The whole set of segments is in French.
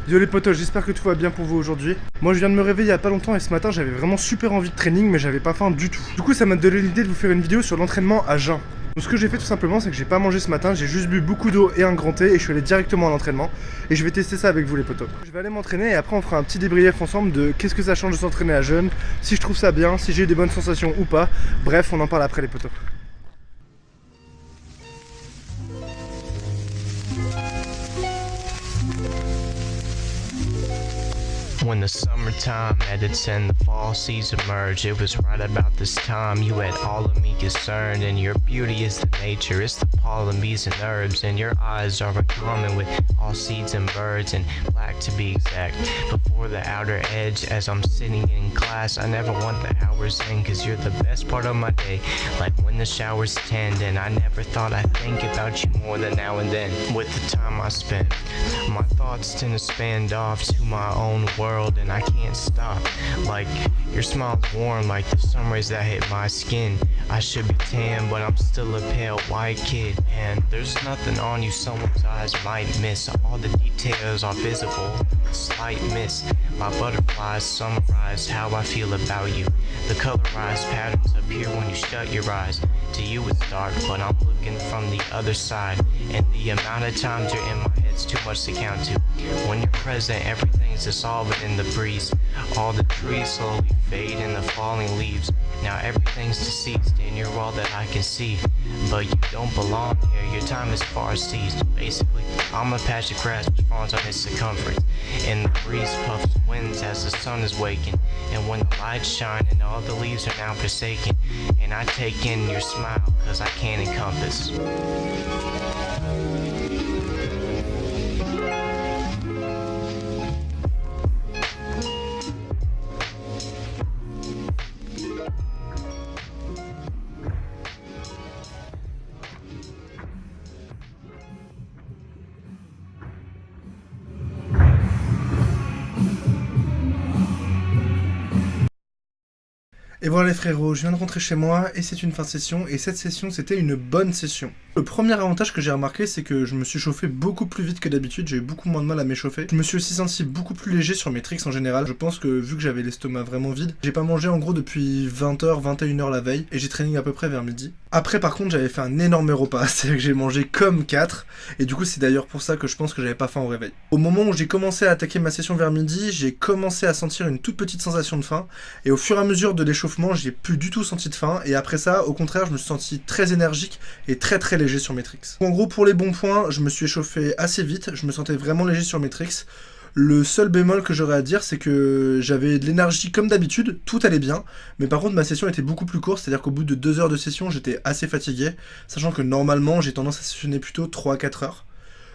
Yo les potos, j'espère que tout va bien pour vous aujourd'hui. Moi je viens de me réveiller il y a pas longtemps et ce matin j'avais vraiment super envie de training mais j'avais pas faim du tout. Du coup ça m'a donné l'idée de vous faire une vidéo sur l'entraînement à jeun. Donc ce que j'ai fait tout simplement c'est que j'ai pas mangé ce matin, j'ai juste bu beaucoup d'eau et un grand thé et je suis allé directement à l'entraînement. Et je vais tester ça avec vous les potos. Je vais aller m'entraîner et après on fera un petit débrief ensemble de qu'est-ce que ça change de s'entraîner à jeun, si je trouve ça bien, si j'ai eu des bonnes sensations ou pas. Bref on en parle après les potos. When the summertime edits and the fall season merge, it was right about this time you had all of me concerned. And your beauty is the nature, it's the pollen, bees and herbs. And your eyes are in common with all seeds and birds, and black to be exact. Before the outer edge, as I'm sitting in class, I never want the hours in, cause you're the best part of my day. Like when the showers tend, and I never thought I'd think about you more than now and then. With the time I spent, my thoughts tend to span off to my own world, and I can't stop. Like your smile's warm like the sun rays that hit my skin. I should be tan, but I'm still a pale white kid. And there's nothing on you someone's eyes might miss. All the details are visible, slight miss. My butterflies summarize how I feel about you. The colorized patterns appear when you shut your eyes. To you it's dark, but I'm looking from the other side. And the amount of times you're in my head's too much to count to. When you're present, everything's dissolving in the breeze. All the trees slowly fade in the falling leaves. Now everything's deceased and you're all that I can see. But you don't belong here, your time is far seized. Basically, I'm a patch of grass which fawns on its circumference. And the breeze puffs winds as the sun is waking. And when the lights shine and all the leaves are now forsaken. And I take in your smile cause I can't encompass. Et voilà les frérots, je viens de rentrer chez moi et c'est une fin de session et cette session c'était une bonne session. Le premier avantage que j'ai remarqué c'est que je me suis chauffé beaucoup plus vite que d'habitude, j'ai eu beaucoup moins de mal à m'échauffer. Je me suis aussi senti beaucoup plus léger sur mes tricks en général. Je pense que vu que j'avais l'estomac vraiment vide, j'ai pas mangé en gros depuis 20h, 21h la veille et j'ai training à peu près vers midi. Après par contre j'avais fait un énorme repas, c'est-à-dire que j'ai mangé comme 4 et du coup c'est d'ailleurs pour ça que je pense que j'avais pas faim au réveil. Au moment où j'ai commencé à attaquer ma session vers midi, j'ai commencé à sentir une toute petite sensation de faim et au fur et à mesure de l'échauffement j'ai plus du tout senti de faim et après ça au contraire je me suis senti très énergique et très léger sur mes tricks. En gros pour les bons points je me suis échauffé assez vite, je me sentais vraiment léger sur mes tricks. Le seul bémol que j'aurais à dire c'est que j'avais de l'énergie comme d'habitude, tout allait bien, mais par contre ma session était beaucoup plus courte, c'est à dire qu'au bout de 2 heures de session j'étais assez fatigué, sachant que normalement j'ai tendance à sessionner plutôt 3-4 heures.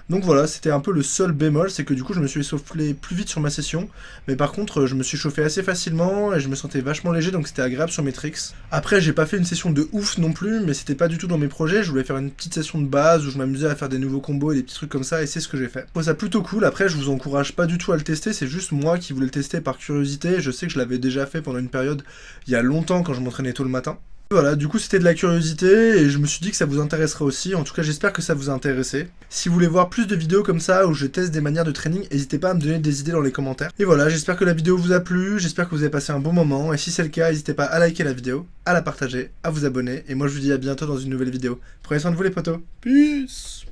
Donc voilà, c'était un peu le seul bémol, c'est que du coup je me suis essoufflé plus vite sur ma session, mais par contre je me suis chauffé assez facilement et je me sentais vachement léger donc c'était agréable sur mes tricks. Après j'ai pas fait une session de ouf non plus, mais c'était pas du tout dans mes projets, je voulais faire une petite session de base où je m'amusais à faire des nouveaux combos et des petits trucs comme ça et c'est ce que j'ai fait. Je trouve ça plutôt cool, après je vous encourage pas du tout à le tester, c'est juste moi qui voulais le tester par curiosité, je sais que je l'avais déjà fait pendant une période il y a longtemps quand je m'entraînais tôt le matin. Voilà, du coup c'était de la curiosité et je me suis dit que ça vous intéresserait aussi, en tout cas j'espère que ça vous a intéressé. Si vous voulez voir plus de vidéos comme ça où je teste des manières de training, n'hésitez pas à me donner des idées dans les commentaires. Et voilà, j'espère que la vidéo vous a plu, j'espère que vous avez passé un bon moment, et si c'est le cas, n'hésitez pas à liker la vidéo, à la partager, à vous abonner, et moi je vous dis à bientôt dans une nouvelle vidéo. Prenez soin de vous les potos, peace.